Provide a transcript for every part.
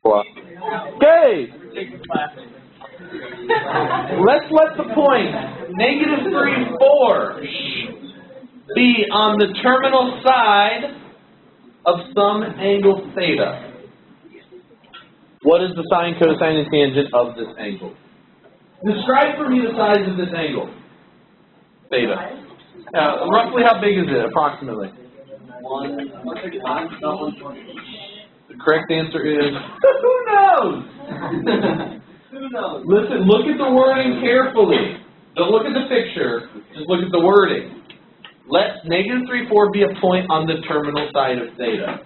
Okay. Let's let the point -3, 4 be on the terminal side of some angle theta. What is the sine, cosine, and tangent of this angle? Describe for me the size of this angle. Theta. Roughly how big is it, approximately? The correct answer is, who knows? Who knows? Listen, look at the wording carefully. Don't look at the picture, just look at the wording. Let -3, 4 be a point on the terminal side of theta.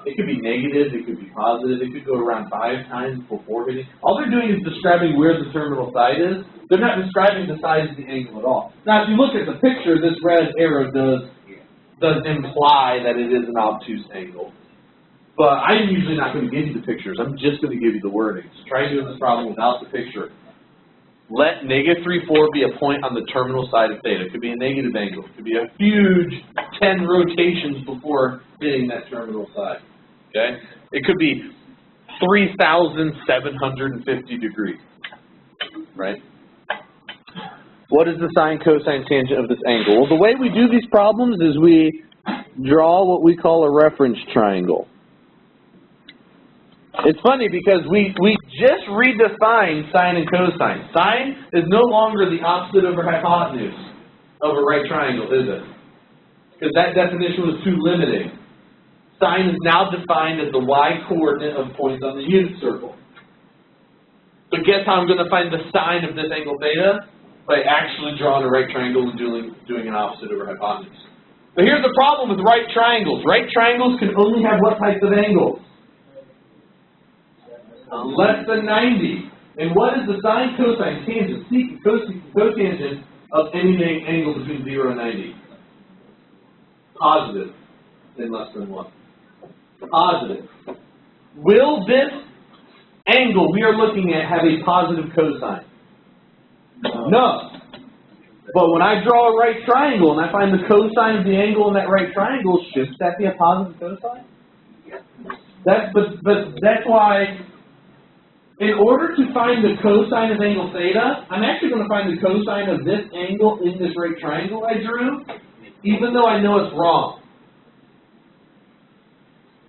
It could be negative, it could be positive, it could go around 5 times before hitting. All they're doing is describing where the terminal side is. They're not describing the size of the angle at all. Now, if you look at the picture, this red arrow does imply that it is an obtuse angle. But I'm usually not going to give you the pictures. I'm just going to give you the wording. So try doing this problem without the picture. Let -3, 4 be a point on the terminal side of theta. It could be a negative angle. It could be a huge 10 rotations before hitting that terminal side. Okay? It could be 3,750 degrees. Right? What is the sine, cosine, tangent of this angle? Well, the way we do these problems is we draw what we call a reference triangle. It's funny because we just redefined sine and cosine. Sine is no longer the opposite over hypotenuse of a right triangle, is it? Because that definition was too limiting. Sine is now defined as the y-coordinate of points on the unit circle. So guess how I'm going to find the sine of this angle theta? By actually drawing a right triangle and doing an opposite over hypotenuse. But here's the problem with right triangles. Right triangles can only have what types of angles? Less than 90. And what is the sine, cosine, tangent, secant, cotangent of any angle between 0 and 90? Positive in less than 1. Positive. Will this angle we are looking at have a positive cosine? No. But when I draw a right triangle and I find the cosine of the angle in that right triangle, shouldn't that be a positive cosine? But that's why, in order to find the cosine of angle theta, I'm actually going to find the cosine of this angle in this right triangle I drew, even though I know it's wrong.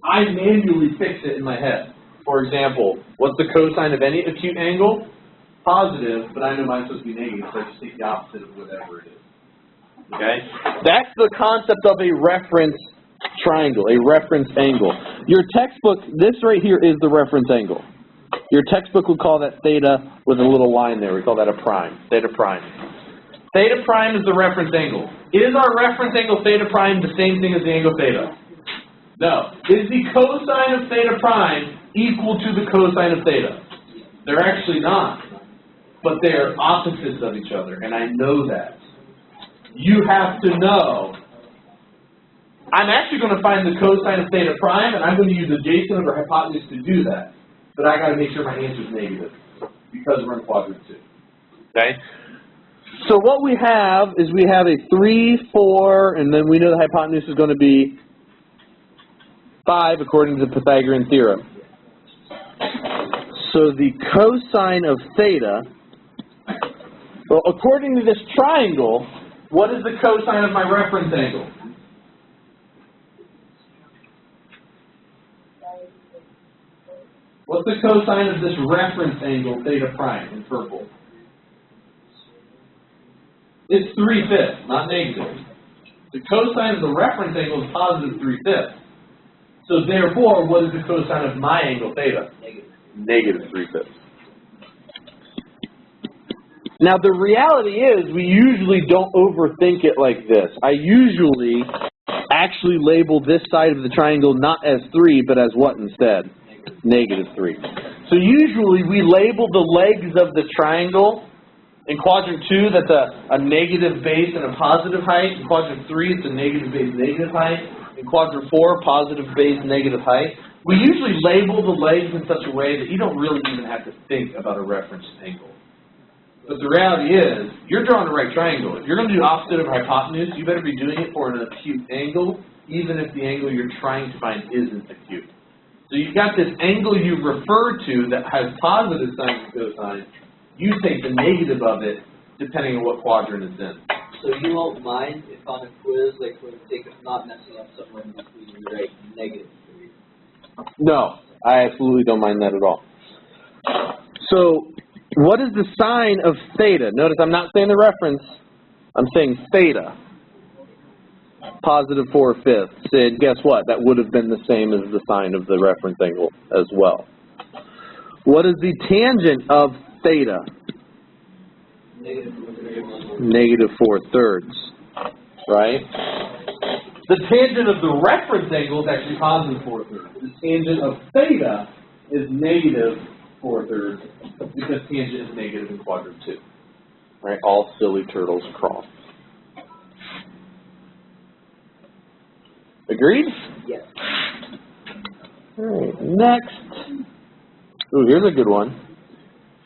I manually fix it in my head. For example, what's the cosine of any acute angle? Positive, but I know mine's supposed to be negative, so I just take the opposite of whatever it is. Okay? That's the concept of a reference triangle, a reference angle. Your textbook, this right here is the reference angle. Your textbook would call that theta with a little line there. We call that a prime, theta prime. Theta prime is the reference angle. Is our reference angle theta prime the same thing as the angle theta? No. Is the cosine of theta prime equal to the cosine of theta? They're actually not. But they are opposites of each other, and I know that. You have to know. I'm actually going to find the cosine of theta prime, and I'm going to use adjacent over hypotenuse to do that. But I got to make sure my answer is negative, because we're in quadrant 2. Okay? So what we have is we have a 3, 4, and then we know the hypotenuse is going to be 5 according to the Pythagorean theorem. So the cosine of theta, well, according to this triangle, what is the cosine of my reference angle? What's the cosine of this reference angle, theta prime, in purple? It's 3/5, not negative. The cosine of the reference angle is positive 3/5. So therefore, what is the cosine of my angle, theta? Negative 3/5. Now the reality is we usually don't overthink it like this. I usually actually label this side of the triangle not as 3, but as what instead? Negative 3. So usually we label the legs of the triangle. In quadrant 2, that's a negative base and a positive height. In quadrant 3, it's a negative base, negative height. In quadrant 4, positive base, negative height. We usually label the legs in such a way that you don't really even have to think about a reference angle. But the reality is, you're drawing a right triangle. If you're going to do opposite of hypotenuse, you better be doing it for an acute angle, even if the angle you're trying to find isn't acute. So you've got this angle you refer to that has positive sine and cosine. You take the negative of it depending on what quadrant it's in. So you won't mind if on a quiz, like for the sake of not messing up somewhere in between, you write -3? No, I absolutely don't mind that at all. So what is the sign of theta? Notice I'm not saying the reference. I'm saying theta. Positive 4/5. Sid, guess what? That would have been the same as the sign of the reference angle as well. What is the tangent of theta? -4/3, right? The tangent of the reference angle is actually positive 4/3. The tangent of theta is -4/3 because tangent is negative in quadrant 2. Right? All silly turtles cross. Agreed? Yes. All right, next. Ooh, here's a good one.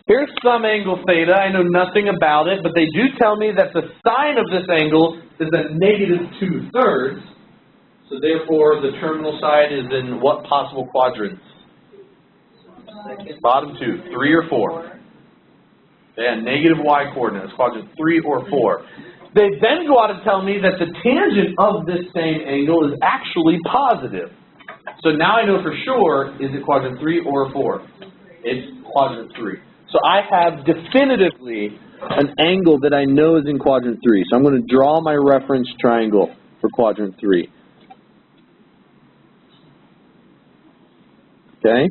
Here's some angle theta. I know nothing about it, but they do tell me that the sine of this angle is at -2/3. So therefore, the terminal side is in what possible quadrants? Bottom two, 3 or 4. Yeah, negative y coordinates, quadrant 3 or 4. They then go on to tell me that the tangent of this same angle is actually positive. So now I know for sure, is it quadrant 3 or 4? It's quadrant 3. So I have definitively an angle that I know is in quadrant 3. So I'm going to draw my reference triangle for quadrant 3. Okay?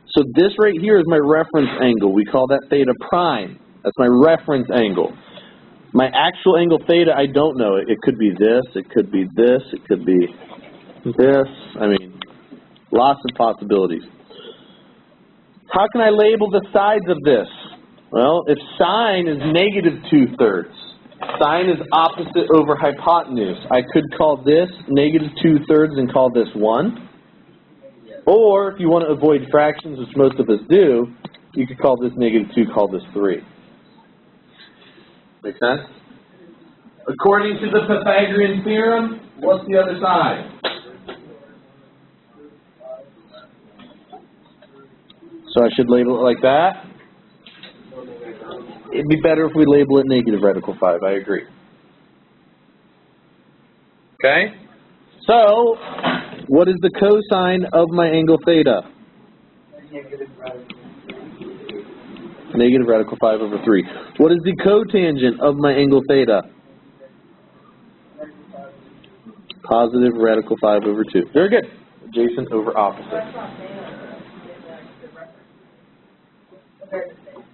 So this right here is my reference angle. We call that theta prime. That's my reference angle. My actual angle theta, I don't know. It could be this, it could be this, it could be this. I mean, lots of possibilities. How can I label the sides of this? Well, if sine is -2/3, sine is opposite over hypotenuse. I could call this -2/3 and call this 1. Or if you want to avoid fractions, which most of us do, you could call this -2, call this 3. Make sense? According to the Pythagorean theorem, what's the other side? So I should label it like that? It'd be better if we label it -radical 5. I agree. Okay? So, what is the cosine of my angle theta? -radical 5/3. What is the cotangent of my angle theta? Positive radical 5/2. Very good. Adjacent over opposite.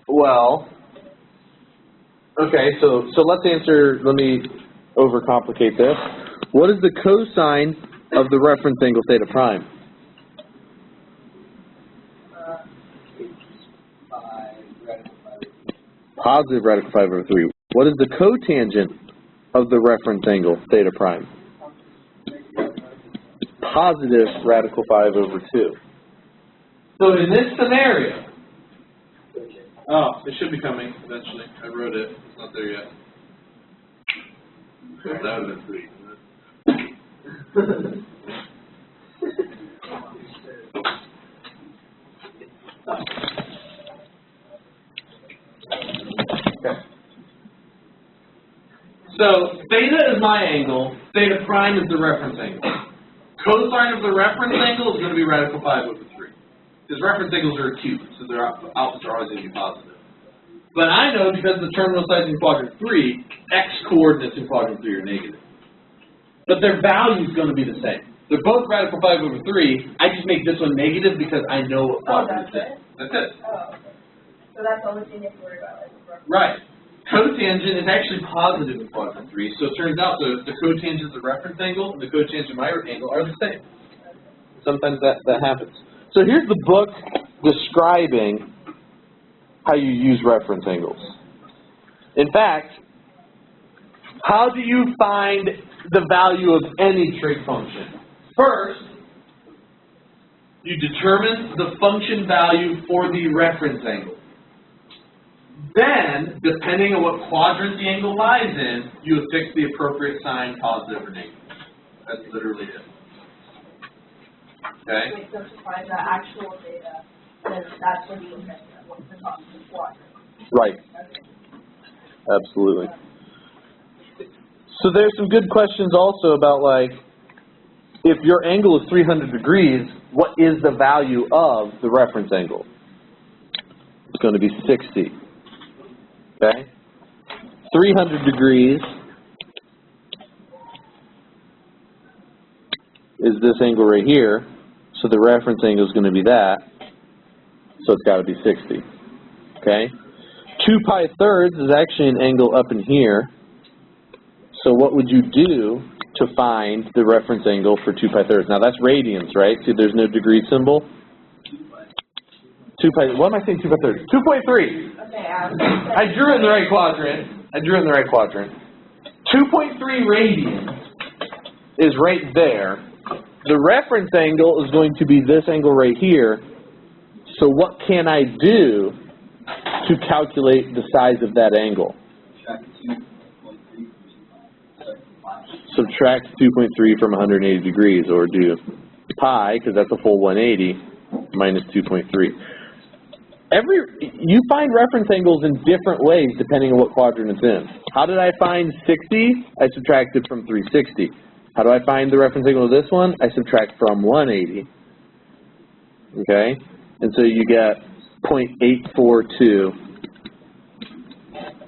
Well, okay, so let's answer, let me overcomplicate this. What is the cosine of the reference angle theta prime? Positive radical 5/3. What is the cotangent of the reference angle theta prime? Positive radical 5/2. So in this scenario, it should be coming eventually. I wrote it. It's not there yet. That would have been sweet. Okay. So theta is my angle. Theta prime is the reference angle. Cosine of the reference angle is going to be radical 5/3. Because reference angles are acute, so their opposites are always going to be positive. But I know because the terminal sides in quadrant 3, x coordinates in quadrant 3 are negative. But their value is going to be the same. They're both radical 5/3. I just make this one negative because I know what quadrant it's in. That's it. Oh, okay. So that's all the thing you have to worry about. Right. Cotangent is actually positive in quadrant 3, so it turns out the cotangent of the reference angle and the cotangent of my angle are the same. Sometimes that happens. So here's the book describing how you use reference angles. In fact, how do you find the value of any trig function? First, you determine the function value for the reference angle. Then, depending on what quadrant the angle lies in, you affix the appropriate sign, positive or negative. That's literally it. Okay? Wait, so to find the actual data, then that's when you look at what's the cost of the quadrant. Right. Okay. Absolutely. So there's some good questions also about, like, if your angle is 300 degrees, what is the value of the reference angle? It's going to be 60. Okay? 300 degrees is this angle right here, so the reference angle is going to be that, so it's got to be 60. Okay? 2 pi thirds is actually an angle up in here, so what would you do to find the reference angle for 2 pi thirds? Now that's radians, right? See, there's no degree symbol. 2 pi, what am I saying 2 pi thirds? 2.3. Okay, I drew it in the right quadrant. 2.3 radians is right there. The reference angle is going to be this angle right here. So what can I do to calculate the size of that angle? Subtract 2.3 from 180 degrees, or do pi, because that's a full 180, minus 2.3. You find reference angles in different ways depending on what quadrant it's in. How did I find 60? I subtracted from 360. How do I find the reference angle of this one? I subtract from 180. Okay? And so you get 0.842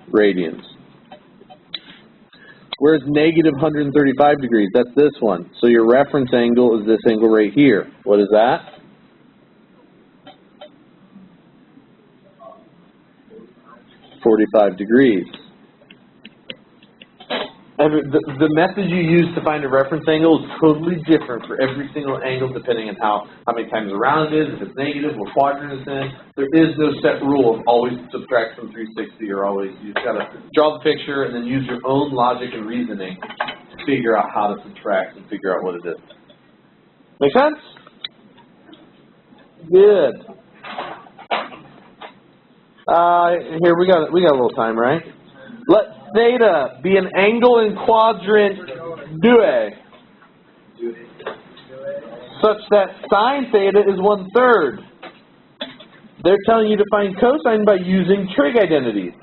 radians. Where's negative 135 degrees? That's this one. So your reference angle is this angle right here. What is that? .45 degrees. The method you use to find a reference angle is totally different for every single angle depending on how many times around it is, if it's negative, what quadrant it's in. There is no set rule of always subtract from 360 or always. You just got to draw the picture and then use your own logic and reasoning to figure out how to subtract and figure out what it is. Make sense? Good. Here we got a little time, right? Let theta be an angle in quadrant deux, such that sine theta is 1/3. They're telling you to find cosine by using trig identities.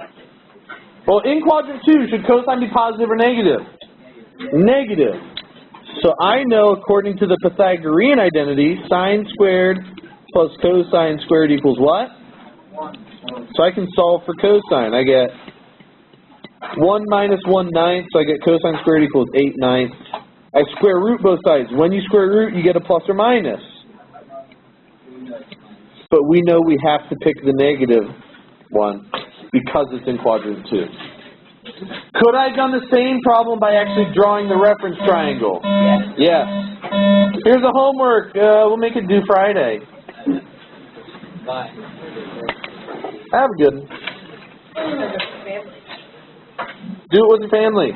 Well, in quadrant 2, should cosine be positive or negative? Negative. So I know, according to the Pythagorean identity, sine squared plus cosine squared equals what? So I can solve for cosine. I get 1 minus 1/9, so I get cosine squared equals 8/9. I square root both sides. When you square root, you get a plus or minus. But we know we have to pick the negative one because it's in quadrant 2. Could I have done the same problem by actually drawing the reference triangle? Yes. Here's the homework. We'll make it due Friday. Bye. Have a good one. Do it with your family.